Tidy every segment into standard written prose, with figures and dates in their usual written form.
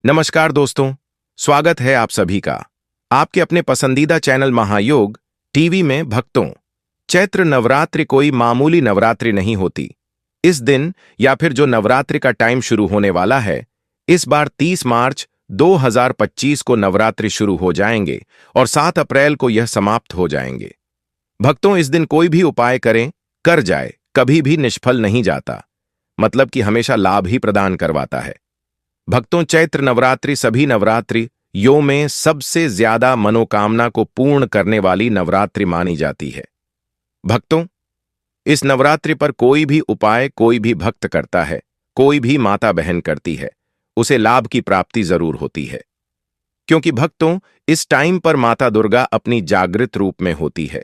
नमस्कार दोस्तों, स्वागत है आप सभी का आपके अपने पसंदीदा चैनल महायोग टीवी में। भक्तों, चैत्र नवरात्रि कोई मामूली नवरात्रि नहीं होती। इस दिन या फिर जो नवरात्रि का टाइम शुरू होने वाला है, इस बार 30 मार्च 2025 को नवरात्रि शुरू हो जाएंगे और 7 अप्रैल को यह समाप्त हो जाएंगे। भक्तों, इस दिन कोई भी उपाय करें, कर जाए, कभी भी निष्फल नहीं जाता, मतलब कि हमेशा लाभ ही प्रदान करवाता है। भक्तों, चैत्र नवरात्रि सभी नवरात्रि यो में सबसे ज्यादा मनोकामना को पूर्ण करने वाली नवरात्रि मानी जाती है। भक्तों, इस नवरात्रि पर कोई भी उपाय कोई भी भक्त करता है, कोई भी माता बहन करती है, उसे लाभ की प्राप्ति जरूर होती है। क्योंकि भक्तों, इस टाइम पर माता दुर्गा अपनी जागृत रूप में होती है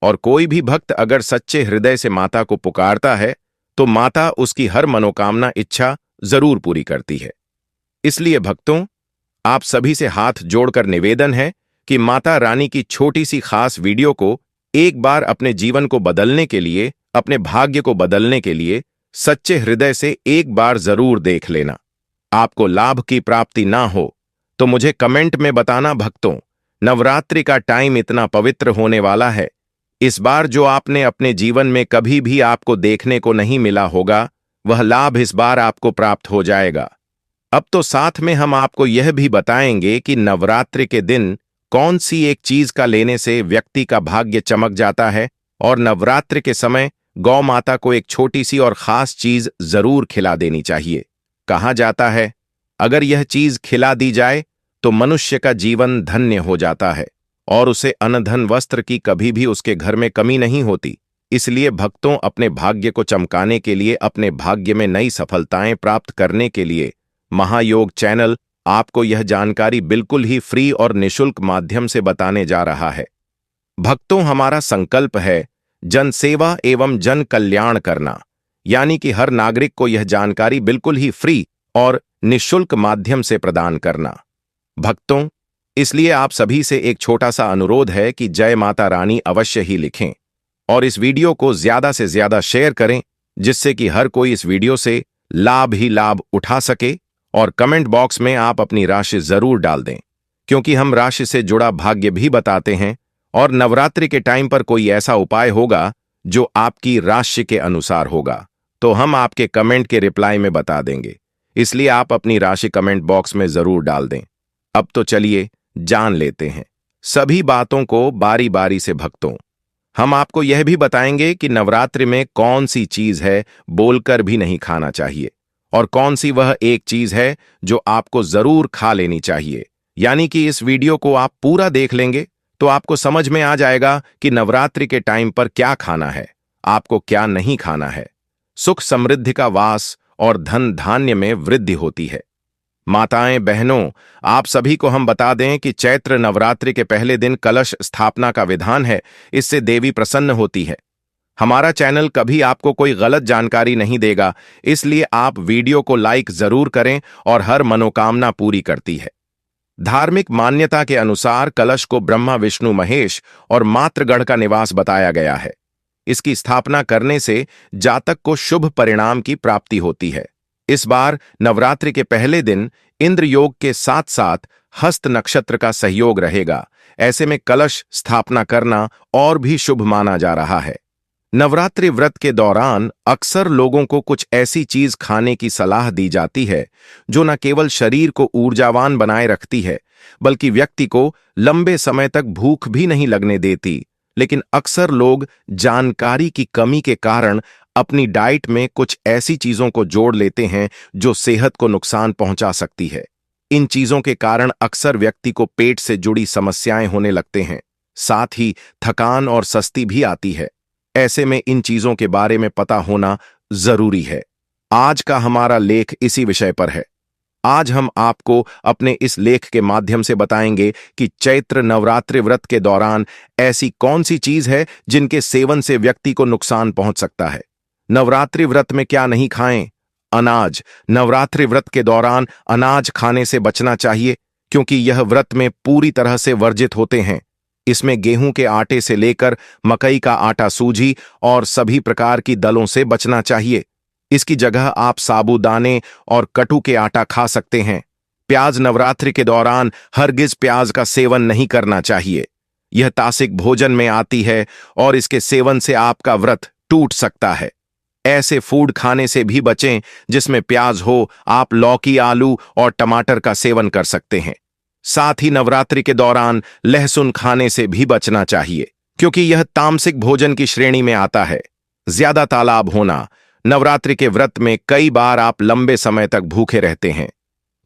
और कोई भी भक्त अगर सच्चे हृदय से माता को पुकारता है तो माता उसकी हर मनोकामना इच्छा जरूर पूरी करती है। इसलिए भक्तों, आप सभी से हाथ जोड़कर निवेदन है कि माता रानी की छोटी सी खास वीडियो को एक बार अपने जीवन को बदलने के लिए, अपने भाग्य को बदलने के लिए सच्चे हृदय से एक बार जरूर देख लेना। आपको लाभ की प्राप्ति ना हो तो मुझे कमेंट में बताना। भक्तों, नवरात्रि का टाइम इतना पवित्र होने वाला है, इस बार जो आपने अपने जीवन में कभी भी आपको देखने को नहीं मिला होगा, वह लाभ इस बार आपको प्राप्त हो जाएगा। अब तो साथ में हम आपको यह भी बताएंगे कि नवरात्रि के दिन कौन सी एक चीज का लेने से व्यक्ति का भाग्य चमक जाता है और नवरात्रि के समय गौ माता को एक छोटी सी और खास चीज जरूर खिला देनी चाहिए। कहा जाता है, अगर यह चीज खिला दी जाए तो मनुष्य का जीवन धन्य हो जाता है और उसे अन्न धन वस्त्र की कभी भी उसके घर में कमी नहीं होती। इसलिए भक्तों, अपने भाग्य को चमकाने के लिए, अपने भाग्य में नई सफलताएं प्राप्त करने के लिए महायोग चैनल आपको यह जानकारी बिल्कुल ही फ्री और निशुल्क माध्यम से बताने जा रहा है। भक्तों, हमारा संकल्प है जन सेवा एवं जन कल्याण करना, यानी कि हर नागरिक को यह जानकारी बिल्कुल ही फ्री और निशुल्क माध्यम से प्रदान करना। भक्तों, इसलिए आप सभी से एक छोटा सा अनुरोध है कि जय माता रानी अवश्य ही लिखें और इस वीडियो को ज्यादा से ज्यादा शेयर करें, जिससे कि हर कोई इस वीडियो से लाभ ही लाभ उठा सके। और कमेंट बॉक्स में आप अपनी राशि जरूर डाल दें, क्योंकि हम राशि से जुड़ा भाग्य भी बताते हैं और नवरात्रि के टाइम पर कोई ऐसा उपाय होगा जो आपकी राशि के अनुसार होगा तो हम आपके कमेंट के रिप्लाई में बता देंगे। इसलिए आप अपनी राशि कमेंट बॉक्स में जरूर डाल दें। अब तो चलिए जान लेते हैं सभी बातों को बारी बारी से। भक्तों, हम आपको यह भी बताएंगे कि नवरात्रि में कौन सी चीज है बोलकर भी नहीं खाना चाहिए और कौन सी वह एक चीज है जो आपको जरूर खा लेनी चाहिए। यानी कि इस वीडियो को आप पूरा देख लेंगे तो आपको समझ में आ जाएगा कि नवरात्रि के टाइम पर क्या खाना है, आपको क्या नहीं खाना है। सुख समृद्धि का वास और धन धान्य में वृद्धि होती है। माताएं बहनों, आप सभी को हम बता दें कि चैत्र नवरात्रि के पहले दिन कलश स्थापना का विधान है। इससे देवी प्रसन्न होती है। हमारा चैनल कभी आपको कोई गलत जानकारी नहीं देगा, इसलिए आप वीडियो को लाइक जरूर करें और हर मनोकामना पूरी करती है। धार्मिक मान्यता के अनुसार कलश को ब्रह्मा विष्णु महेश और मातृगढ़ का निवास बताया गया है। इसकी स्थापना करने से जातक को शुभ परिणाम की प्राप्ति होती है। इस बार नवरात्रि के पहले दिन इंद्र योग के साथ साथ हस्त नक्षत्र का सहयोग रहेगा। ऐसे में कलश स्थापना करना और भी शुभ माना जा रहा है। नवरात्रि व्रत के दौरान अक्सर लोगों को कुछ ऐसी चीज खाने की सलाह दी जाती है जो न केवल शरीर को ऊर्जावान बनाए रखती है, बल्कि व्यक्ति को लंबे समय तक भूख भी नहीं लगने देती। लेकिन अक्सर लोग जानकारी की कमी के कारण अपनी डाइट में कुछ ऐसी चीजों को जोड़ लेते हैं जो सेहत को नुकसान पहुंचा सकती है। इन चीजों के कारण अक्सर व्यक्ति को पेट से जुड़ी समस्याएं होने लगते हैं, साथ ही थकान और सुस्ती भी आती है। ऐसे में इन चीजों के बारे में पता होना जरूरी है। आज का हमारा लेख इसी विषय पर है। आज हम आपको अपने इस लेख के माध्यम से बताएंगे कि चैत्र नवरात्रि व्रत के दौरान ऐसी कौन सी चीज है जिनके सेवन से व्यक्ति को नुकसान पहुंच सकता है। नवरात्रि व्रत में क्या नहीं खाएं? अनाज। नवरात्रि व्रत के दौरान अनाज खाने से बचना चाहिए, क्योंकि यह व्रत में पूरी तरह से वर्जित होते हैं। इसमें गेहूं के आटे से लेकर मकई का आटा, सूजी और सभी प्रकार की दलों से बचना चाहिए। इसकी जगह आप साबूदाने और कटु के आटा खा सकते हैं। प्याज नवरात्रि के दौरान हरगिज प्याज का सेवन नहीं करना चाहिए। यह तासिक भोजन में आती है और इसके सेवन से आपका व्रत टूट सकता है। ऐसे फूड खाने से भी बचें जिसमें प्याज हो। आप लौकी, आलू और टमाटर का सेवन कर सकते हैं। साथ ही नवरात्रि के दौरान लहसुन खाने से भी बचना चाहिए, क्योंकि यह तामसिक भोजन की श्रेणी में आता है। ज्यादा तालाब होना। नवरात्रि के व्रत में कई बार आप लंबे समय तक भूखे रहते हैं।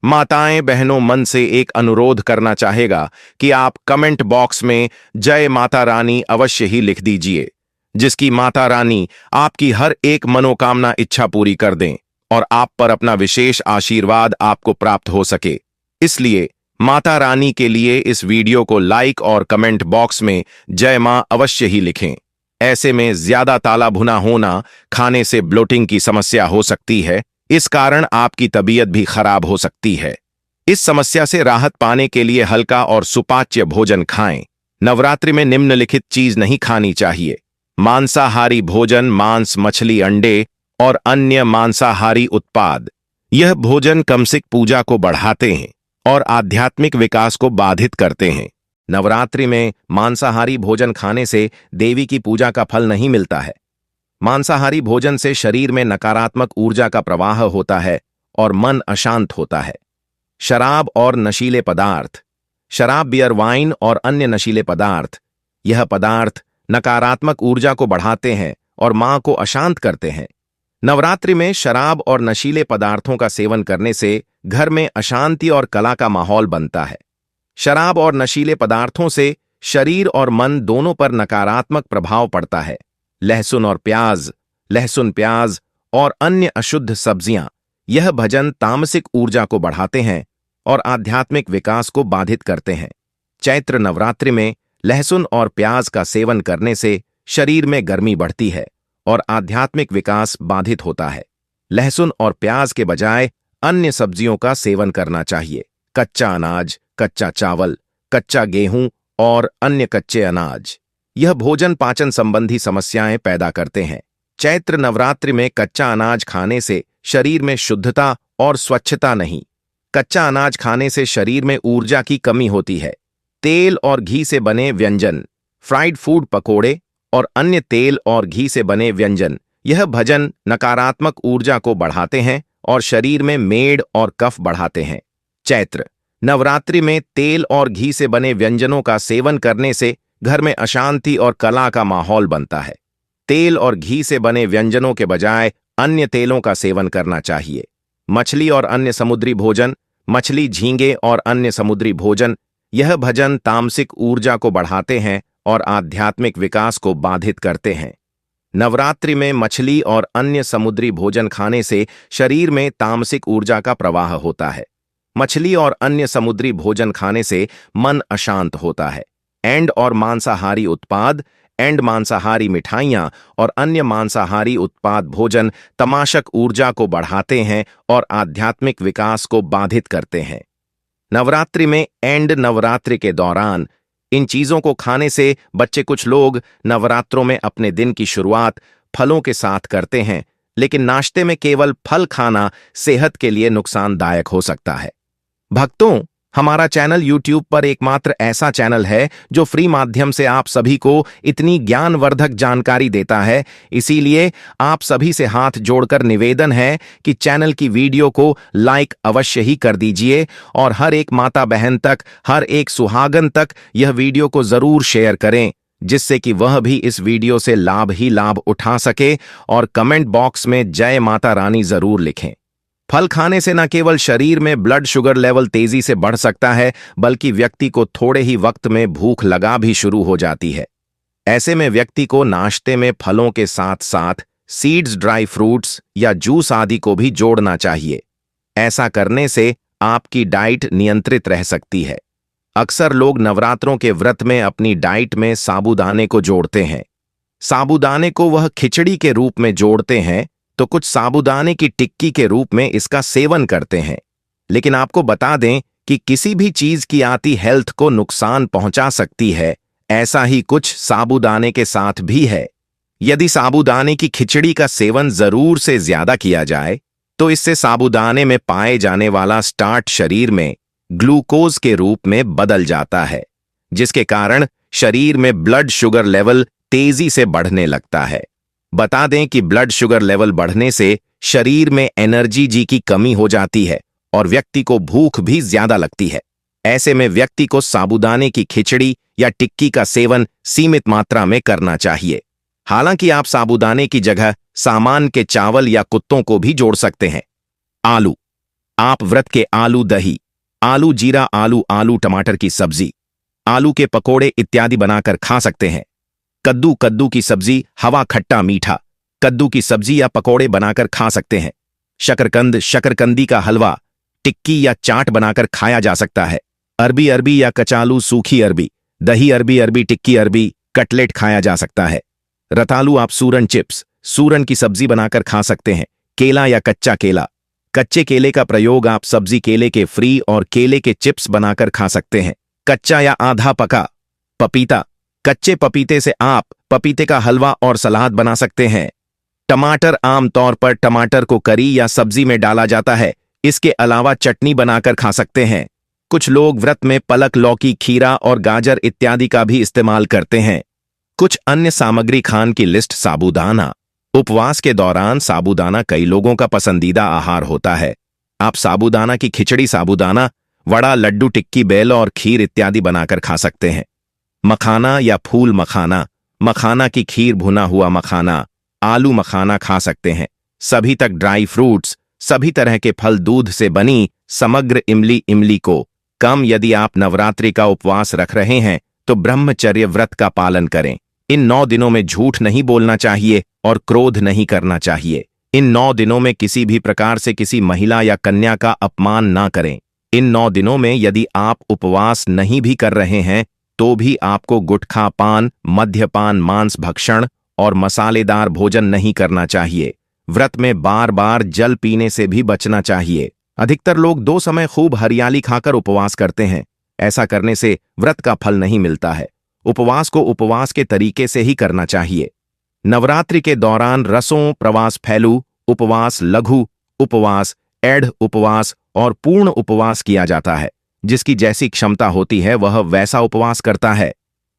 माताएं बहनों, मन से एक अनुरोध करना चाहेगा कि आप कमेंट बॉक्स में जय माता रानी अवश्य ही लिख दीजिए, जिसकी माता रानी आपकी हर एक मनोकामना इच्छा पूरी कर दें और आप पर अपना विशेष आशीर्वाद आपको प्राप्त हो सके। इसलिए माता रानी के लिए इस वीडियो को लाइक और कमेंट बॉक्स में जय मां अवश्य ही लिखें। ऐसे में ज्यादा ताला भुना होना, खाने से ब्लोटिंग की समस्या हो सकती है। इस कारण आपकी तबीयत भी खराब हो सकती है। इस समस्या से राहत पाने के लिए हल्का और सुपाच्य भोजन खाएं। नवरात्रि में निम्नलिखित चीज नहीं खानी चाहिए: मांसाहारी भोजन, मांस, मछली, अंडे और अन्य मांसाहारी उत्पाद। यह भोजन कमसिक पूजा को बढ़ाते हैं और आध्यात्मिक विकास को बाधित करते हैं। नवरात्रि में मांसाहारी भोजन खाने से देवी की पूजा का फल नहीं मिलता है। मांसाहारी भोजन से शरीर में नकारात्मक ऊर्जा का प्रवाह होता है और मन अशांत होता है। शराब और नशीले पदार्थ। शराब, बियर, वाइन और अन्य नशीले पदार्थ। यह पदार्थ नकारात्मक ऊर्जा को बढ़ाते हैं और मां को अशांत करते हैं। नवरात्रि में शराब और नशीले पदार्थों का सेवन करने से घर में अशांति और कला का माहौल बनता है। शराब और नशीले पदार्थों से शरीर और मन दोनों पर नकारात्मक प्रभाव पड़ता है। लहसुन और प्याज। लहसुन, प्याज और अन्य अशुद्ध सब्जियां। यह भजन तामसिक ऊर्जा को बढ़ाते हैं और आध्यात्मिक विकास को बाधित करते हैं। चैत्र नवरात्रि में लहसुन और प्याज का सेवन करने से शरीर में गर्मी बढ़ती है और आध्यात्मिक विकास बाधित होता है। लहसुन और प्याज के बजाय अन्य सब्जियों का सेवन करना चाहिए: कच्चा अनाज, कच्चा चावल, कच्चा गेहूं और अन्य कच्चे अनाज। यह भोजन पाचन संबंधी समस्याएं पैदा करते हैं। चैत्र नवरात्रि में कच्चा अनाज खाने से शरीर में शुद्धता और स्वच्छता नहीं। कच्चा अनाज खाने से शरीर में ऊर्जा की कमी होती है। तेल और घी से बने व्यंजन, फ्राइड फूड, पकोड़े और अन्य तेल और घी से बने व्यंजन, यह भजन नकारात्मक ऊर्जा को बढ़ाते हैं और शरीर में मेद और कफ बढ़ाते हैं। चैत्र नवरात्रि में तेल और घी से बने व्यंजनों का सेवन करने से घर में अशांति और कला का माहौल बनता है। तेल और घी से बने व्यंजनों के बजाय अन्य तेलों का सेवन करना चाहिए। मछली और अन्य समुद्री भोजन। मछली, झींगे और अन्य समुद्री भोजन, यह भजन तामसिक ऊर्जा को बढ़ाते हैं और आध्यात्मिक विकास को बाधित करते हैं। नवरात्रि में मछली और अन्य समुद्री भोजन खाने से शरीर में तामसिक ऊर्जा का प्रवाह होता है। मछली और अन्य समुद्री भोजन खाने से मन अशांत होता है। एंड और मांसाहारी उत्पाद। एंड, मांसाहारी मिठाइयां और अन्य मांसाहारी उत्पाद भोजन तमाशक ऊर्जा को बढ़ाते हैं और आध्यात्मिक विकास को बाधित करते हैं। नवरात्रि में एंड नवरात्रि के दौरान इन चीजों को खाने से बच्चे, कुछ लोग नवरात्रों में अपने दिन की शुरुआत फलों के साथ करते हैं, लेकिन नाश्ते में केवल फल खाना सेहत के लिए नुकसानदायक हो सकता है। भक्तों, हमारा चैनल YouTube पर एकमात्र ऐसा चैनल है जो फ्री माध्यम से आप सभी को इतनी ज्ञानवर्धक जानकारी देता है। इसीलिए आप सभी से हाथ जोड़कर निवेदन है कि चैनल की वीडियो को लाइक अवश्य ही कर दीजिए और हर एक माता बहन तक, हर एक सुहागन तक यह वीडियो को जरूर शेयर करें, जिससे कि वह भी इस वीडियो से लाभ ही लाभ उठा सके। और कमेंट बॉक्स में जय माता रानी जरूर लिखें। फल खाने से न केवल शरीर में ब्लड शुगर लेवल तेजी से बढ़ सकता है, बल्कि व्यक्ति को थोड़े ही वक्त में भूख लगा भी शुरू हो जाती है। ऐसे में व्यक्ति को नाश्ते में फलों के साथ साथ सीड्स, ड्राई फ्रूट्स या जूस आदि को भी जोड़ना चाहिए। ऐसा करने से आपकी डाइट नियंत्रित रह सकती है। अक्सर लोग नवरात्रों के व्रत में अपनी डाइट में साबूदाने को जोड़ते हैं। साबूदाने को वह खिचड़ी के रूप में जोड़ते हैं, तो कुछ साबूदाने की टिक्की के रूप में इसका सेवन करते हैं। लेकिन आपको बता दें कि किसी भी चीज की आती हेल्थ को नुकसान पहुंचा सकती है। ऐसा ही कुछ साबूदाने के साथ भी है। यदि साबूदाने की खिचड़ी का सेवन जरूर से ज्यादा किया जाए, तो इससे साबूदाने में पाए जाने वाला स्टार्च शरीर में ग्लूकोज के रूप में बदल जाता है, जिसके कारण शरीर में ब्लड शुगर लेवल तेजी से बढ़ने लगता है। बता दें कि ब्लड शुगर लेवल बढ़ने से शरीर में एनर्जी जी की कमी हो जाती है और व्यक्ति को भूख भी ज्यादा लगती है। ऐसे में व्यक्ति को साबूदाने की खिचड़ी या टिक्की का सेवन सीमित मात्रा में करना चाहिए। हालांकि आप साबूदाने की जगह सामान के चावल या कुत्तों को भी जोड़ सकते हैं। आलू। आप व्रत के आलू दही, आलू जीरा, आलू टमाटर की सब्जी, आलू के पकोड़े इत्यादि बनाकर खा सकते हैं। कद्दू की सब्जी हवा खट्टा मीठा, कद्दू की सब्जी या पकोड़े बनाकर खा सकते हैं। शकरकंदी का हलवा, टिक्की या चाट बनाकर खाया जा सकता है। अरबी या कचालू सूखी अरबी, दही अरबी टिक्की अरबी, कटलेट खाया जा सकता है। रतालू आप सूरन चिप्स, सूरन की सब्जी बनाकर खा सकते हैं। केला या कच्चा केला, कच्चे केले का प्रयोग आप सब्जी केले के फ्री और केले के चिप्स बनाकर खा सकते हैं। कच्चा या आधा पका पपीता, कच्चे पपीते से आप पपीते का हलवा और सलाद बना सकते हैं। टमाटर, आमतौर पर टमाटर को करी या सब्जी में डाला जाता है, इसके अलावा चटनी बनाकर खा सकते हैं। कुछ लोग व्रत में पलक, लौकी, खीरा और गाजर इत्यादि का भी इस्तेमाल करते हैं। कुछ अन्य सामग्री खान की लिस्ट। साबूदाना। उपवास के दौरान साबूदाना कई लोगों का पसंदीदा आहार होता है। आप साबूदाना की खिचड़ी, साबूदाना वड़ा, लड्डू, टिक्की, बेल और खीर इत्यादि बनाकर खा सकते हैं। मखाना या फूल मखाना, मखाना की खीर, भुना हुआ मखाना, आलू मखाना खा सकते हैं। सभी तक ड्राई फ्रूट्स, सभी तरह के फल, दूध से बनी समग्र इमली को कम। यदि आप नवरात्रि का उपवास रख रहे हैं तो ब्रह्मचर्य व्रत का पालन करें। इन 9 दिनों में झूठ नहीं बोलना चाहिए और क्रोध नहीं करना चाहिए। इन 9 दिनों में किसी भी प्रकार से किसी महिला या कन्या का अपमान ना करें। इन 9 दिनों में यदि आप उपवास नहीं भी कर रहे हैं तो भी आपको गुटखा पान, मद्यपान, मांस भक्षण और मसालेदार भोजन नहीं करना चाहिए। व्रत में बार बार जल पीने से भी बचना चाहिए। अधिकतर लोग 2 समय खूब हरियाली खाकर उपवास करते हैं। ऐसा करने से व्रत का फल नहीं मिलता है। उपवास को उपवास के तरीके से ही करना चाहिए। नवरात्रि के दौरान रसों, प्रवास, फैलू उपवास, लघु उपवास, एढ़ उपवास और पूर्ण उपवास किया जाता है। जिसकी जैसी क्षमता होती है वह वैसा उपवास करता है।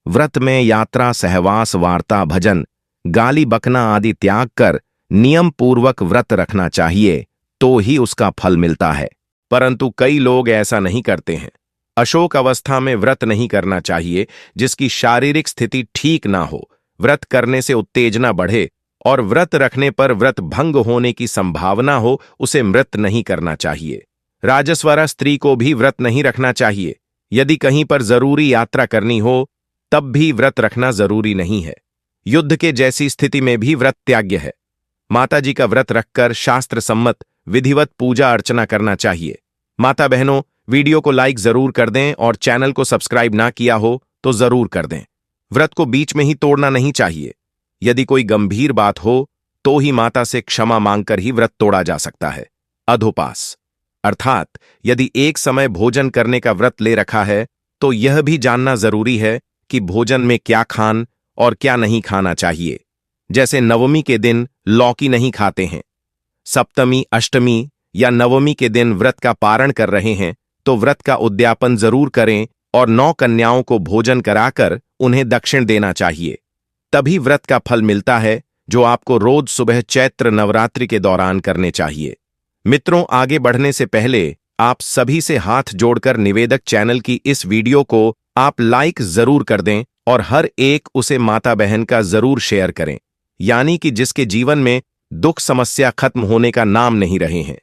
व्रत में यात्रा, सहवास, वार्ता, भजन, गाली बकना आदि त्याग कर नियम पूर्वक व्रत रखना चाहिए तो ही उसका फल मिलता है। परंतु कई लोग ऐसा नहीं करते हैं। अशोक अवस्था में व्रत नहीं करना चाहिए। जिसकी शारीरिक स्थिति ठीक ना हो, व्रत करने से उत्तेजना बढ़े और व्रत रखने पर व्रत भंग होने की संभावना हो, उसे व्रत नहीं करना चाहिए। राजस्वरा स्त्री को भी व्रत नहीं रखना चाहिए। यदि कहीं पर जरूरी यात्रा करनी हो तब भी व्रत रखना जरूरी नहीं है। युद्ध के जैसी स्थिति में भी व्रत त्याग्य है। माता जी का व्रत रखकर शास्त्र सम्मत विधिवत पूजा अर्चना करना चाहिए। माता बहनों, वीडियो को लाइक जरूर कर दें और चैनल को सब्सक्राइब ना किया हो तो जरूर कर दें। व्रत को बीच में ही तोड़ना नहीं चाहिए। यदि कोई गंभीर बात हो तो ही माता से क्षमा मांगकर ही व्रत तोड़ा जा सकता है। अधोपास अर्थात यदि एक समय भोजन करने का व्रत ले रखा है तो यह भी जानना जरूरी है कि भोजन में क्या खान और क्या नहीं खाना चाहिए। जैसे नवमी के दिन लौकी नहीं खाते हैं, सप्तमी, अष्टमी या नवमी के दिन व्रत का पारण कर रहे हैं तो व्रत का उद्यापन जरूर करें और 9 कन्याओं को भोजन कराकर उन्हें दक्षिण देना चाहिए। तभी व्रत का फल मिलता है जो आपको रोज सुबह चैत्र नवरात्रि के दौरान करने चाहिए। मित्रों, आगे बढ़ने से पहले आप सभी से हाथ जोड़कर निवेदक, चैनल की इस वीडियो को आप लाइक जरूर कर दें और हर एक उसे माता बहन का जरूर शेयर करें, यानी कि जिसके जीवन में दुख समस्या खत्म होने का नाम नहीं रहे हैं।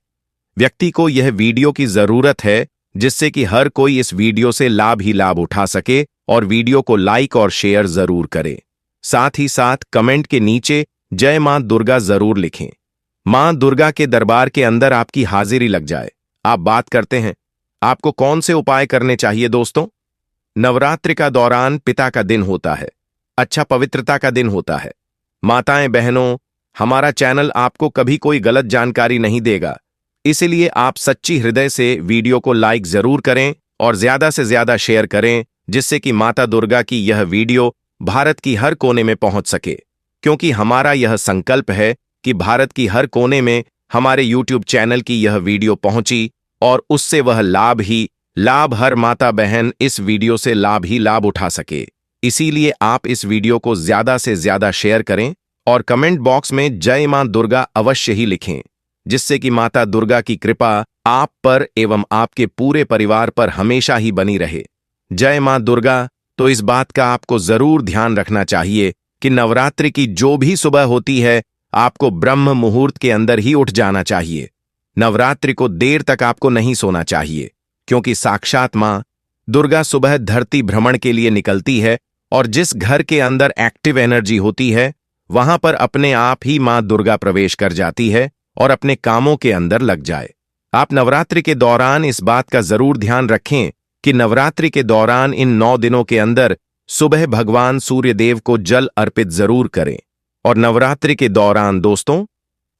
व्यक्ति को यह वीडियो की जरूरत है जिससे कि हर कोई इस वीडियो से लाभ ही लाभ उठा सके और वीडियो को लाइक और शेयर जरूर करे। साथ ही साथ कमेंट के नीचे जय मां दुर्गा जरूर लिखें। मां दुर्गा के दरबार के अंदर आपकी हाजिरी लग जाए। आप बात करते हैं आपको कौन से उपाय करने चाहिए दोस्तों। नवरात्रि का दौरान पिता का दिन होता है, अच्छा पवित्रता का दिन होता है। माताएं बहनों, हमारा चैनल आपको कभी कोई गलत जानकारी नहीं देगा, इसलिए आप सच्ची हृदय से वीडियो को लाइक जरूर करें और ज्यादा से ज्यादा शेयर करें जिससे कि माता दुर्गा की यह वीडियो भारत की हर कोने में पहुंच सके। क्योंकि हमारा यह संकल्प है कि भारत की हर कोने में हमारे YouTube चैनल की यह वीडियो पहुंची और उससे वह लाभ ही लाभ हर माता बहन इस वीडियो से लाभ ही लाभ उठा सके। इसीलिए आप इस वीडियो को ज्यादा से ज्यादा शेयर करें और कमेंट बॉक्स में जय मां दुर्गा अवश्य ही लिखें, जिससे कि माता दुर्गा की कृपा आप पर एवं आपके पूरे परिवार पर हमेशा ही बनी रहे। जय मां दुर्गा। तो इस बात का आपको जरूर ध्यान रखना चाहिए कि नवरात्रि की जो भी सुबह होती है आपको ब्रह्म मुहूर्त के अंदर ही उठ जाना चाहिए। नवरात्रि को देर तक आपको नहीं सोना चाहिए, क्योंकि साक्षात मां दुर्गा सुबह धरती भ्रमण के लिए निकलती है और जिस घर के अंदर एक्टिव एनर्जी होती है वहां पर अपने आप ही मां दुर्गा प्रवेश कर जाती है और अपने कामों के अंदर लग जाए। आप नवरात्रि के दौरान इस बात का जरूर ध्यान रखें कि नवरात्रि के दौरान इन 9 दिनों के अंदर सुबह भगवान सूर्यदेव को जल अर्पित जरूर करें। और नवरात्रि के दौरान दोस्तों,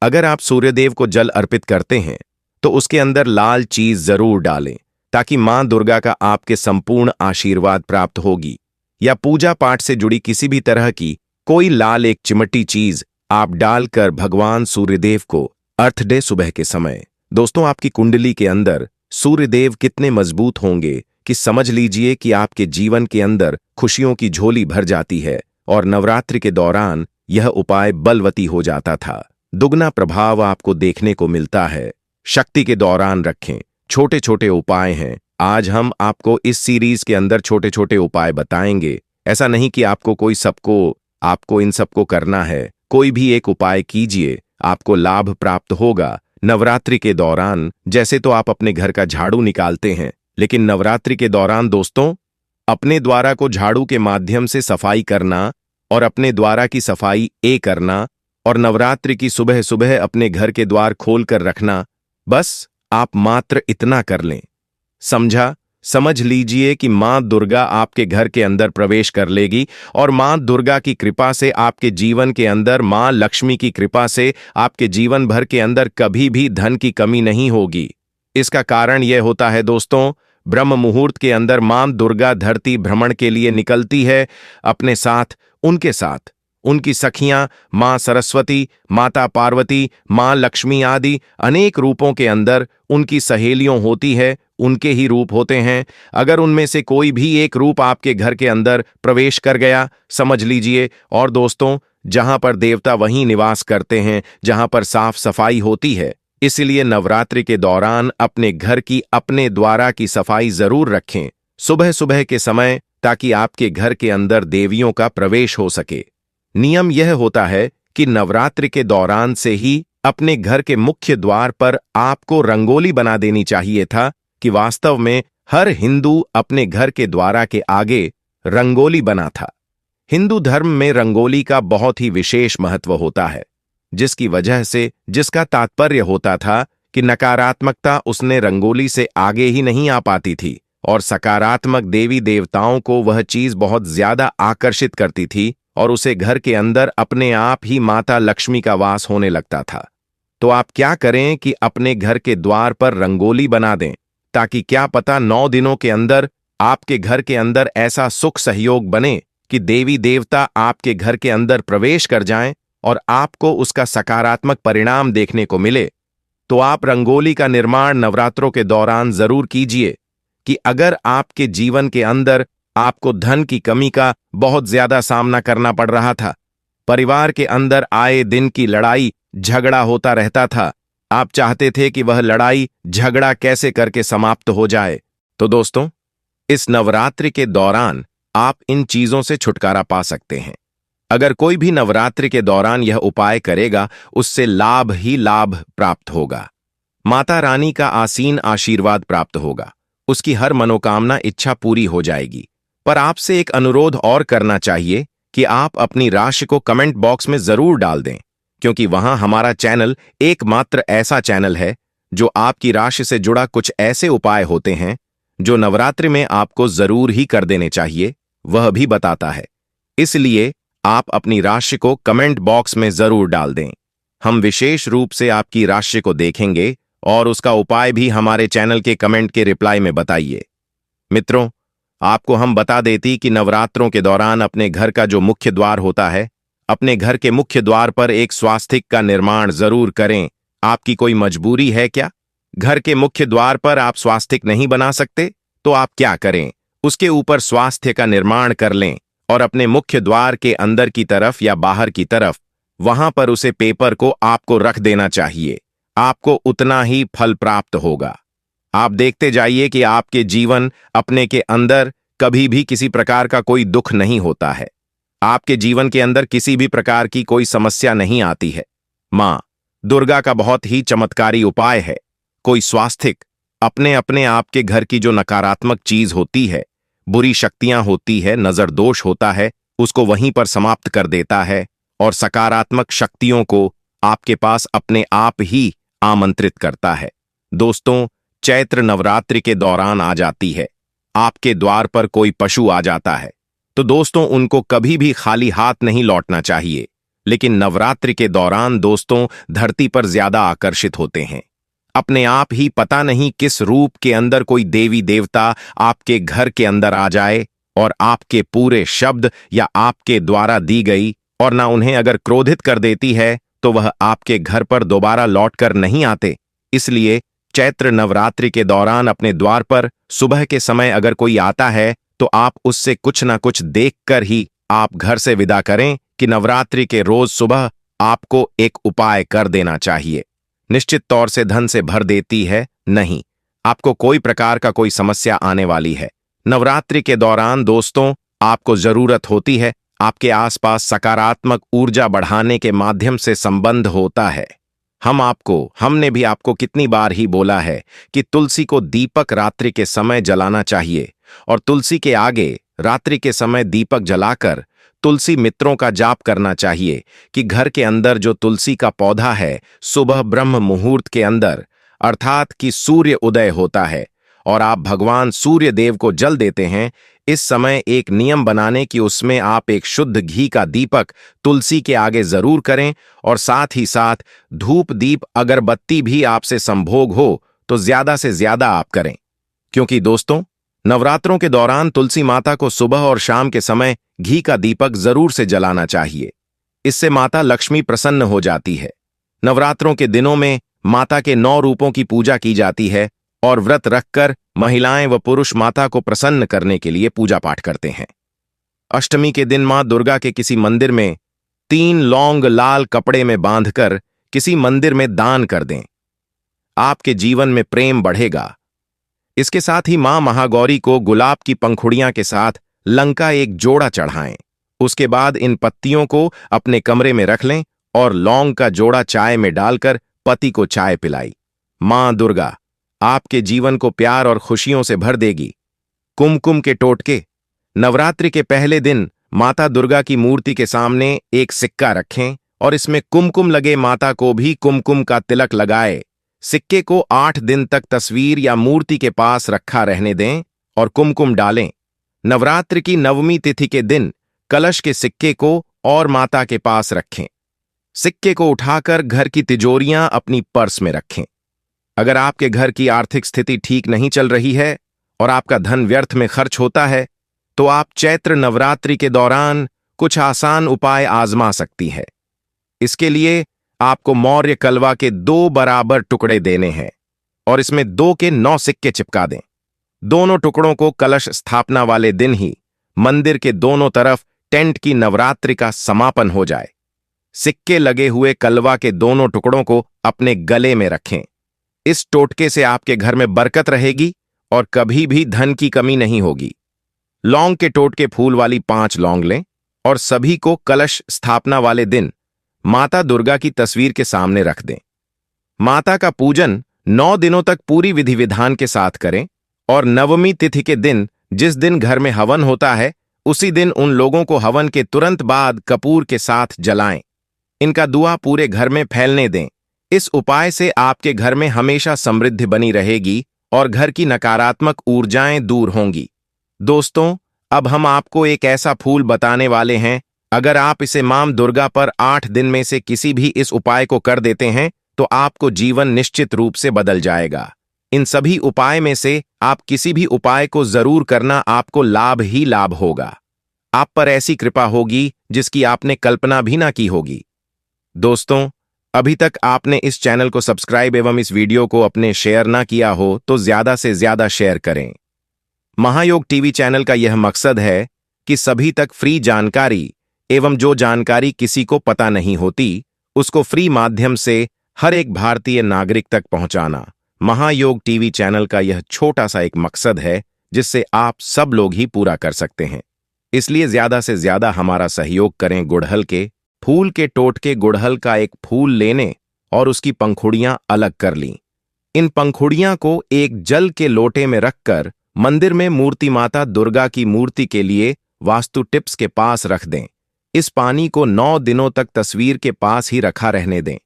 अगर आप सूर्यदेव को जल अर्पित करते हैं तो उसके अंदर लाल चीज जरूर डालें, ताकि मां दुर्गा का आपके संपूर्ण आशीर्वाद प्राप्त होगी। या पूजा पाठ से जुड़ी किसी भी तरह की कोई लाल एक चिमटी चीज आप डालकर भगवान सूर्यदेव को अर्थ दे सुबह के समय। दोस्तों, आपकी कुंडली के अंदर सूर्यदेव कितने मजबूत होंगे कि समझ लीजिए कि आपके जीवन के अंदर खुशियों की झोली भर जाती है। और नवरात्रि के दौरान यह उपाय बलवती हो जाता था। दुगना प्रभाव आपको देखने को मिलता है। शक्ति के दौरान रखें। छोटे छोटे उपाय हैं। आज हम आपको इस सीरीज के अंदर छोटे छोटे उपाय बताएंगे। ऐसा नहीं कि आपको इन सबको करना है। कोई भी एक उपाय कीजिए, आपको लाभ प्राप्त होगा। नवरात्रि के दौरान जैसे तो आप अपने घर का झाड़ू निकालते हैं, लेकिन नवरात्रि के दौरान दोस्तों, अपने द्वारा को झाड़ू के माध्यम से सफाई करना और अपने द्वारा की सफाई करना और नवरात्रि की सुबह सुबह अपने घर के द्वार खोल कर रखना, बस आप मात्र इतना कर लें। समझ लीजिए कि मां दुर्गा आपके घर के अंदर प्रवेश कर लेगी और मां दुर्गा की कृपा से आपके जीवन के अंदर, मां लक्ष्मी की कृपा से आपके जीवन भर के अंदर कभी भी धन की कमी नहीं होगी। इसका कारण यह होता है दोस्तों, ब्रह्म मुहूर्त के अंदर मां दुर्गा धरती भ्रमण के लिए निकलती है। अपने साथ उनकी सखियां मां सरस्वती, माता पार्वती, मां लक्ष्मी आदि अनेक रूपों के अंदर उनकी सहेलियों होती है, उनके ही रूप होते हैं। अगर उनमें से कोई भी एक रूप आपके घर के अंदर प्रवेश कर गया, समझ लीजिए। और दोस्तों, जहां पर देवता वहीं निवास करते हैं जहां पर साफ सफाई होती है। इसलिए नवरात्रि के दौरान अपने घर की, अपने द्वारा की सफाई जरूर रखें सुबह सुबह के समय, ताकि आपके घर के अंदर देवियों का प्रवेश हो सके। नियम यह होता है कि नवरात्रि के दौरान से ही अपने घर के मुख्य द्वार पर आपको रंगोली बना देनी चाहिए था, कि वास्तव में हर हिंदू अपने घर के द्वारा के आगे रंगोली बना था। हिंदू धर्म में रंगोली का बहुत ही विशेष महत्व होता है, जिसकी वजह से जिसका तात्पर्य होता था कि नकारात्मकता उसने रंगोली से आगे ही नहीं आ पाती थी और सकारात्मक देवी देवताओं को वह चीज बहुत ज्यादा आकर्षित करती थी और उसे घर के अंदर अपने आप ही माता लक्ष्मी का वास होने लगता था। तो आप क्या करें कि अपने घर के द्वार पर रंगोली बना दें, ताकि क्या पता 9 दिनों के अंदर आपके घर के अंदर ऐसा सुख सहयोग बने कि देवी देवता आपके घर के अंदर प्रवेश कर जाएं और आपको उसका सकारात्मक परिणाम देखने को मिले। तो आप रंगोली का निर्माण नवरात्रों के दौरान जरूर कीजिए, कि अगर आपके जीवन के अंदर आपको धन की कमी का बहुत ज्यादा सामना करना पड़ रहा था, परिवार के अंदर आए दिन की लड़ाई झगड़ा होता रहता था, आप चाहते थे कि वह लड़ाई झगड़ा कैसे करके समाप्त हो जाए, तो दोस्तों, इस नवरात्रि के दौरान आप इन चीजों से छुटकारा पा सकते हैं। अगर कोई भी नवरात्रि के दौरान यह उपाय करेगा, उससे लाभ ही लाभ प्राप्त होगा। माता रानी का आसीन आशीर्वाद प्राप्त होगा, उसकी हर मनोकामना इच्छा पूरी हो जाएगी। पर आपसे एक अनुरोध और करना चाहिए कि आप अपनी राशि को कमेंट बॉक्स में जरूर डाल दें, क्योंकि वहां हमारा चैनल एकमात्र ऐसा चैनल है जो आपकी राशि से जुड़ा कुछ ऐसे उपाय होते हैं जो नवरात्रि में आपको जरूर ही कर देने चाहिए, वह भी बताता है। इसलिए आप अपनी राशि को कमेंट बॉक्स में जरूर डाल दें। हम विशेष रूप से आपकी राशि को देखेंगे और उसका उपाय भी हमारे चैनल के कमेंट के रिप्लाई में बताइए। मित्रों, आपको हम बता देती कि नवरात्रों के दौरान अपने घर का जो मुख्य द्वार होता है, अपने घर के मुख्य द्वार पर एक स्वास्तिक का निर्माण जरूर करें। आपकी कोई मजबूरी है क्या? घर के मुख्य द्वार पर आप स्वास्तिक नहीं बना सकते? तो आप क्या करें, उसके ऊपर स्वास्थ्य का निर्माण कर लें और अपने मुख्य द्वार के अंदर की तरफ या बाहर की तरफ वहां पर उसे पेपर को आपको रख देना चाहिए। आपको उतना ही फल प्राप्त होगा। आप देखते जाइए कि आपके जीवन अपने के अंदर कभी भी किसी प्रकार का कोई दुख नहीं होता है। आपके जीवन के अंदर किसी भी प्रकार की कोई समस्या नहीं आती है। मां दुर्गा का बहुत ही चमत्कारी उपाय है। कोई स्वास्थिक अपने अपने आपके घर की जो नकारात्मक चीज होती है, बुरी शक्तियां होती है, नजर दोष होता है, उसको वहीं पर समाप्त कर देता है और सकारात्मक शक्तियों को आपके पास अपने आप ही आमंत्रित करता है। दोस्तों, चैत्र नवरात्रि के दौरान आ जाती है, आपके द्वार पर कोई पशु आ जाता है, तो दोस्तों उनको कभी भी खाली हाथ नहीं लौटना चाहिए। लेकिन नवरात्रि के दौरान दोस्तों धरती पर ज्यादा आकर्षित होते हैं। अपने आप ही पता नहीं किस रूप के अंदर कोई देवी देवता आपके घर के अंदर आ जाए और आपके पूरे शब्द या आपके द्वारा दी गई और ना उन्हें अगर क्रोधित कर देती है तो वह आपके घर पर दोबारा लौटकर नहीं आते। इसलिए चैत्र नवरात्रि के दौरान अपने द्वार पर सुबह के समय अगर कोई आता है तो आप उससे कुछ ना कुछ देखकर ही आप घर से विदा करें कि नवरात्रि के रोज सुबह आपको एक उपाय कर देना चाहिए। निश्चित तौर से धन से भर देती है, नहीं आपको कोई प्रकार का कोई समस्या आने वाली है। नवरात्रि के दौरान दोस्तों आपको जरूरत होती है आपके आसपास सकारात्मक ऊर्जा बढ़ाने के माध्यम से संबंध होता है। हमने भी आपको कितनी बार ही बोला है कि तुलसी को दीपक रात्रि के समय जलाना चाहिए और तुलसी के आगे रात्रि के समय दीपक जलाकर तुलसी मित्रों का जाप करना चाहिए कि घर के अंदर जो तुलसी का पौधा है सुबह ब्रह्म मुहूर्त के अंदर अर्थात कि सूर्य उदय होता है और आप भगवान सूर्य देव को जल देते हैं। इस समय एक नियम बनाने कि उसमें आप एक शुद्ध घी का दीपक तुलसी के आगे जरूर करें और साथ ही साथ धूप दीप अगरबत्ती भी आपसे संभोग हो तो ज्यादा से ज्यादा आप करें, क्योंकि दोस्तों नवरात्रों के दौरान तुलसी माता को सुबह और शाम के समय घी का दीपक जरूर से जलाना चाहिए। इससे माता लक्ष्मी प्रसन्न हो जाती है। नवरात्रों के दिनों में माता के 9 रूपों की पूजा की जाती है और व्रत रखकर महिलाएं व पुरुष माता को प्रसन्न करने के लिए पूजा पाठ करते हैं। अष्टमी के दिन मां दुर्गा के किसी मंदिर में 3 लौंग लाल कपड़े में बांधकर किसी मंदिर में दान कर दें। आपके जीवन में प्रेम बढ़ेगा। इसके साथ ही मां महागौरी को गुलाब की पंखुड़ियां के साथ लंका एक जोड़ा चढ़ाएं। उसके बाद इन पत्तियों को अपने कमरे में रख लें और लौंग का जोड़ा चाय में डालकर पति को चाय पिलाई। मां दुर्गा आपके जीवन को प्यार और खुशियों से भर देगी। कुमकुम के टोटके। नवरात्रि के पहले दिन माता दुर्गा की मूर्ति के सामने एक सिक्का रखें और इसमें कुमकुम लगे माता को भी कुमकुम का तिलक लगाए। सिक्के को 8 दिन तक तस्वीर या मूर्ति के पास रखा रहने दें और कुमकुम डालें। नवरात्रि की नवमी तिथि के दिन कलश के सिक्के को और माता के पास रखें। सिक्के को उठाकर घर की तिजोरियां अपनी पर्स में रखें। अगर आपके घर की आर्थिक स्थिति ठीक नहीं चल रही है और आपका धन व्यर्थ में खर्च होता है तो आप चैत्र नवरात्रि के दौरान कुछ आसान उपाय आजमा सकती है। इसके लिए आपको मौर्य कलवा के 2 बराबर टुकड़े देने हैं और इसमें 2 के 9 सिक्के चिपका दें। दोनों टुकड़ों को कलश स्थापना वाले दिन ही मंदिर के दोनों तरफ टेंट की नवरात्रि का समापन हो जाए। सिक्के लगे हुए कलवा के दोनों टुकड़ों को अपने गले में रखें। इस टोटके से आपके घर में बरकत रहेगी और कभी भी धन की कमी नहीं होगी। लौंग के टोटके फूल वाली 5 लौंग लें और सभी को कलश स्थापना वाले दिन माता दुर्गा की तस्वीर के सामने रख दें। माता का पूजन 9 दिनों तक पूरी विधि विधान के साथ करें और नवमी तिथि के दिन जिस दिन घर में हवन होता है उसी दिन उन लोगों को हवन के तुरंत बाद कपूर के साथ जलाएं। इनका धुआं पूरे घर में फैलने दें। इस उपाय से आपके घर में हमेशा समृद्धि बनी रहेगी और घर की नकारात्मक ऊर्जाएं दूर होंगी। दोस्तों, अब हम आपको एक ऐसा फूल बताने वाले हैं, अगर आप इसे मां दुर्गा पर 8 दिन में से किसी भी इस उपाय को कर देते हैं तो आपको जीवन निश्चित रूप से बदल जाएगा। इन सभी उपाय में से आप किसी भी उपाय को जरूर करना, आपको लाभ ही लाभ होगा। आप पर ऐसी कृपा होगी जिसकी आपने कल्पना भी ना की होगी। दोस्तों, अभी तक आपने इस चैनल को सब्सक्राइब एवं इस वीडियो को अपने शेयर ना किया हो तो ज्यादा से ज्यादा शेयर करें। महायोग टीवी चैनल का यह मकसद है कि सभी तक फ्री जानकारी एवं जो जानकारी किसी को पता नहीं होती उसको फ्री माध्यम से हर एक भारतीय नागरिक तक पहुंचाना महायोग टीवी चैनल का यह छोटा सा एक मकसद है जिससे आप सब लोग ही पूरा कर सकते हैं। इसलिए ज्यादा से ज्यादा हमारा सहयोग करें। गुड़हल के फूल के टोटके गुड़हल का एक फूल लेने और उसकी पंखुड़ियां अलग कर लीं। इन पंखुड़ियां को एक जल के लोटे में रखकर मंदिर में मूर्ति माता दुर्गा की मूर्ति के लिए वास्तु टिप्स के पास रख दें। इस पानी को 9 दिनों तक तस्वीर के पास ही रखा रहने दें।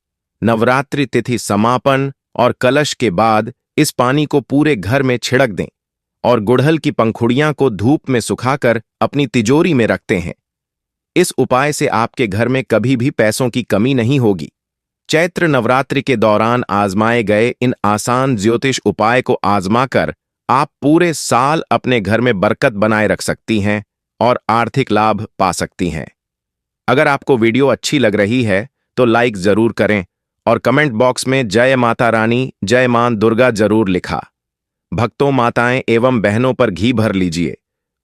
नवरात्रि तिथि समापन और कलश के बाद इस पानी को पूरे घर में छिड़क दें और गुड़हल की पंखुड़ियां को धूप में सुखाकर अपनी तिजोरी में रखते हैं। इस उपाय से आपके घर में कभी भी पैसों की कमी नहीं होगी। चैत्र नवरात्रि के दौरान आजमाए गए इन आसान ज्योतिष उपाय को आजमाकर आप पूरे साल अपने घर में बरकत बनाए रख सकती हैं और आर्थिक लाभ पा सकती हैं। अगर आपको वीडियो अच्छी लग रही है तो लाइक जरूर करें और कमेंट बॉक्स में जय माता रानी जय मां दुर्गा जरूर लिखा। भक्तों, माताएं एवं बहनों पर घी भर लीजिए।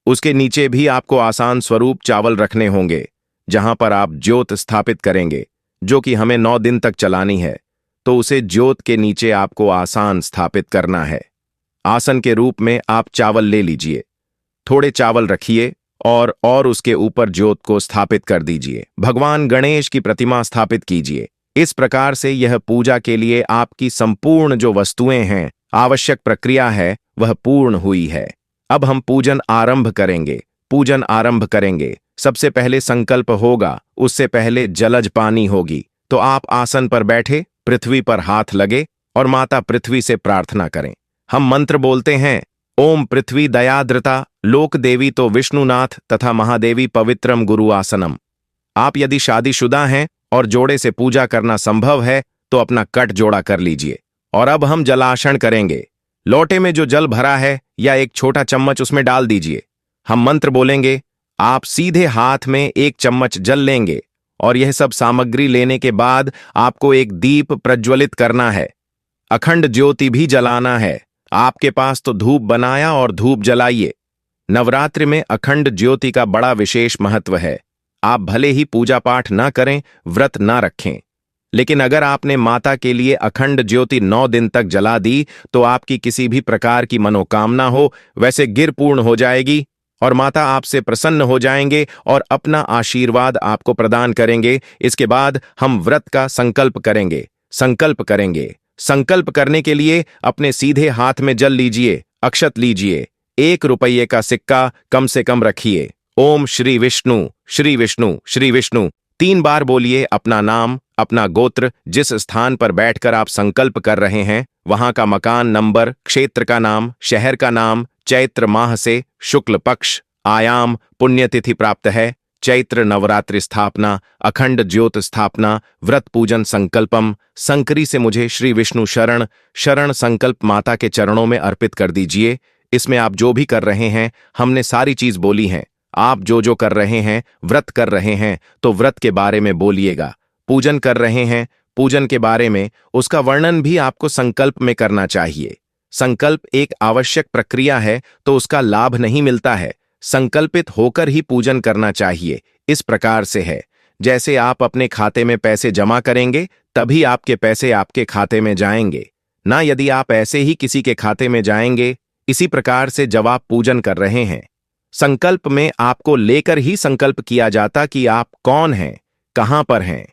उसके नीचे भी आपको आसान स्वरूप चावल रखने होंगे जहां पर आप ज्योत स्थापित करेंगे जो कि हमें 9 दिन तक चलानी है। तो उसे ज्योत के नीचे आपको आसान स्थापित करना है। आसन के रूप में आप चावल ले लीजिए, थोड़े चावल रखिए और उसके ऊपर ज्योत को स्थापित कर दीजिए। भगवान गणेश की प्रतिमा स्थापित कीजिए। इस प्रकार से यह पूजा के लिए आपकी संपूर्ण जो वस्तुएं हैं, आवश्यक प्रक्रिया है, वह पूर्ण हुई है। अब हम पूजन आरंभ करेंगे। सबसे पहले संकल्प होगा, उससे पहले जलज पानी होगी। तो आप आसन पर बैठे पृथ्वी पर हाथ लगे और माता पृथ्वी से प्रार्थना करें। हम मंत्र बोलते हैं, ओम पृथ्वी दयाद्रता लोक देवी तो विष्णुनाथ तथा महादेवी पवित्रम गुरु आसनम। आप यदि शादीशुदा हैं और जोड़े से पूजा करना संभव है तो अपना कट जोड़ा कर लीजिए। और अब हम जलाशण करेंगे। लोटे में जो जल भरा है या एक छोटा चम्मच उसमें डाल दीजिए। हम मंत्र बोलेंगे। आप सीधे हाथ में 1 चम्मच जल लेंगे और यह सब सामग्री लेने के बाद आपको एक दीप प्रज्वलित करना है। अखंड ज्योति भी जलाना है। आपके पास तो धूप बनाया और धूप जलाइए। नवरात्रि में अखंड ज्योति का बड़ा विशेष महत्व है। आप भले ही पूजा पाठ ना करें, व्रत ना रखें, लेकिन अगर आपने माता के लिए अखंड ज्योति 9 दिन तक जला दी तो आपकी किसी भी प्रकार की मनोकामना हो वैसे गिर पूर्ण हो जाएगी और माता आपसे प्रसन्न हो जाएंगे और अपना आशीर्वाद आपको प्रदान करेंगे। इसके बाद हम व्रत का संकल्प करेंगे। संकल्प करने के लिए अपने सीधे हाथ में जल लीजिए, अक्षत लीजिए, 1 रुपये का सिक्का कम से कम रखिए। ओम श्री विष्णु श्री विष्णु श्री विष्णु 3 बार बोलिए। अपना नाम, अपना गोत्र, जिस स्थान पर बैठकर आप संकल्प कर रहे हैं वहां का मकान नंबर, क्षेत्र का नाम, शहर का नाम, चैत्र माह से शुक्ल पक्ष, आयाम, पुण्यतिथि प्राप्त है, चैत्र नवरात्रि स्थापना, अखंड ज्योत स्थापना, व्रत पूजन संकल्पम, संकरी से मुझे श्री विष्णु शरण संकल्प माता के चरणों में अर्पित कर दीजिए। इसमें आप जो भी कर रहे हैं हमने सारी चीज बोली है। आप जो कर रहे हैं, व्रत कर रहे हैं तो व्रत के बारे में बोलिएगा। पूजन कर रहे हैं, पूजन के बारे में, उसका वर्णन भी आपको संकल्प में करना चाहिए। संकल्प एक आवश्यक प्रक्रिया है तो उसका लाभ नहीं मिलता है। संकल्पित होकर ही पूजन करना चाहिए। इस प्रकार से है, जैसे आप अपने खाते में पैसे जमा करेंगे तभी आपके पैसे आपके खाते में जाएंगे, ना यदि आप ऐसे ही किसी के खाते में जाएंगे। इसी प्रकार से जब आप पूजन कर रहे हैं, संकल्प में आपको लेकर ही संकल्प किया जाता कि आप कौन हैं, कहां पर हैं,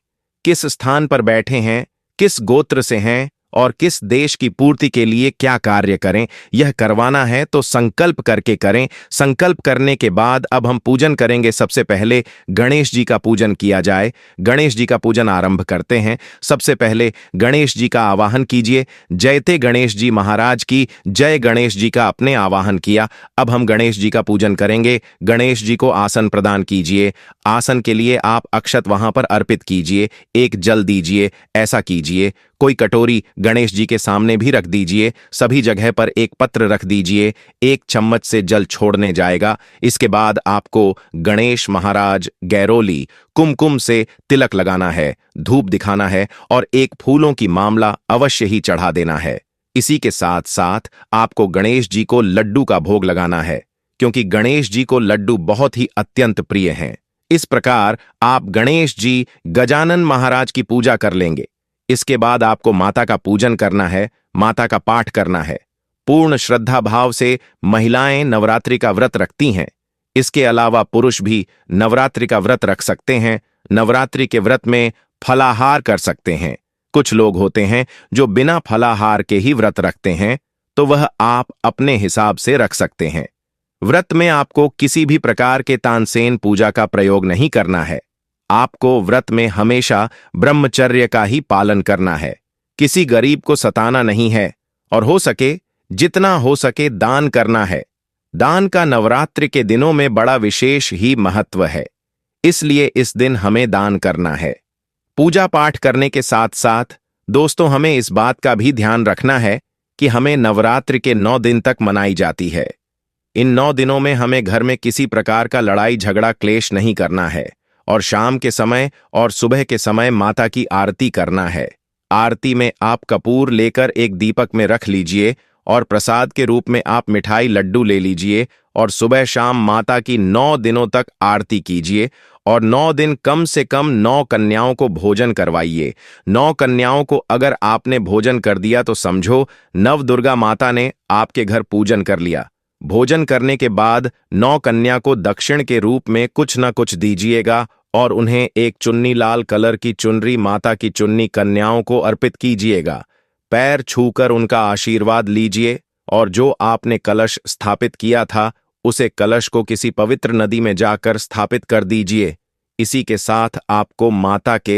किस स्थान पर बैठे हैं, किस गोत्र से हैं और किस देश की पूर्ति के लिए क्या कार्य करें। यह करवाना है तो संकल्प करके करें। संकल्प करने के बाद अब हम पूजन करेंगे। सबसे पहले गणेश जी का पूजन किया जाए। गणेश जी का पूजन आरंभ करते हैं। सबसे पहले गणेश जी का आवाहन कीजिए। जयते गणेश जी महाराज की जय। गणेश जी का अपने आवाहन किया। अब हम गणेश जी का पूजन करेंगे। गणेश जी को आसन प्रदान कीजिए। आसन के लिए आप अक्षत वहां पर अर्पित कीजिए। एक जल दीजिए। ऐसा कीजिए। कोई कटोरी गणेश जी के सामने भी रख दीजिए। सभी जगह पर एक पत्र रख दीजिए। 1 चम्मच से जल छोड़ने जाएगा। इसके बाद आपको गणेश महाराज गैरोली कुमकुम से तिलक लगाना है, धूप दिखाना है और एक फूलों की मामला अवश्य ही चढ़ा देना है। इसी के साथ साथ आपको गणेश जी को लड्डू का भोग लगाना है, क्योंकि गणेश जी को लड्डू बहुत ही अत्यंत प्रिय हैं। इस प्रकार आप गणेश जी गजानन महाराज की पूजा कर लेंगे। इसके बाद आपको माता का पूजन करना है, माता का पाठ करना है। पूर्ण श्रद्धा भाव से महिलाएं नवरात्रि का व्रत रखती हैं। इसके अलावा पुरुष भी नवरात्रि का व्रत रख सकते हैं। नवरात्रि के व्रत में फलाहार कर सकते हैं। कुछ लोग होते हैं जो बिना फलाहार के ही व्रत रखते हैं, तो वह आप अपने हिसाब से रख सकते हैं। व्रत में आपको किसी भी प्रकार के तानसेन पूजा का प्रयोग नहीं करना है। आपको व्रत में हमेशा ब्रह्मचर्य का ही पालन करना है। किसी गरीब को सताना नहीं है और हो सके जितना हो सके दान करना है। दान का नवरात्रि के दिनों में बड़ा विशेष ही महत्व है, इसलिए इस दिन हमें दान करना है। पूजा पाठ करने के साथ साथ दोस्तों हमें इस बात का भी ध्यान रखना है कि हमें नवरात्रि के 9 दिन तक मनाई जाती है। इन 9 दिनों में हमें घर में किसी प्रकार का लड़ाई झगड़ा क्लेश नहीं करना है और शाम के समय और सुबह के समय माता की आरती करना है। आरती में आप कपूर लेकर एक दीपक में रख लीजिए और प्रसाद के रूप में आप मिठाई लड्डू ले लीजिए और सुबह शाम माता की 9 दिनों तक आरती कीजिए और 9 दिन कम से कम 9 कन्याओं को भोजन करवाइए। 9 कन्याओं को अगर आपने भोजन कर दिया तो समझो नव दुर्गा माता ने आपके घर पूजन कर लिया। भोजन करने के बाद 9 कन्या को दक्षिण के रूप में कुछ न कुछ दीजिएगा और उन्हें एक चुन्नी लाल कलर की चुनरी माता की चुन्नी कन्याओं को अर्पित कीजिएगा। पैर छूकर उनका आशीर्वाद लीजिए और जो आपने कलश स्थापित किया था उसे कलश को किसी पवित्र नदी में जाकर स्थापित कर दीजिए। इसी के साथ आपको माता के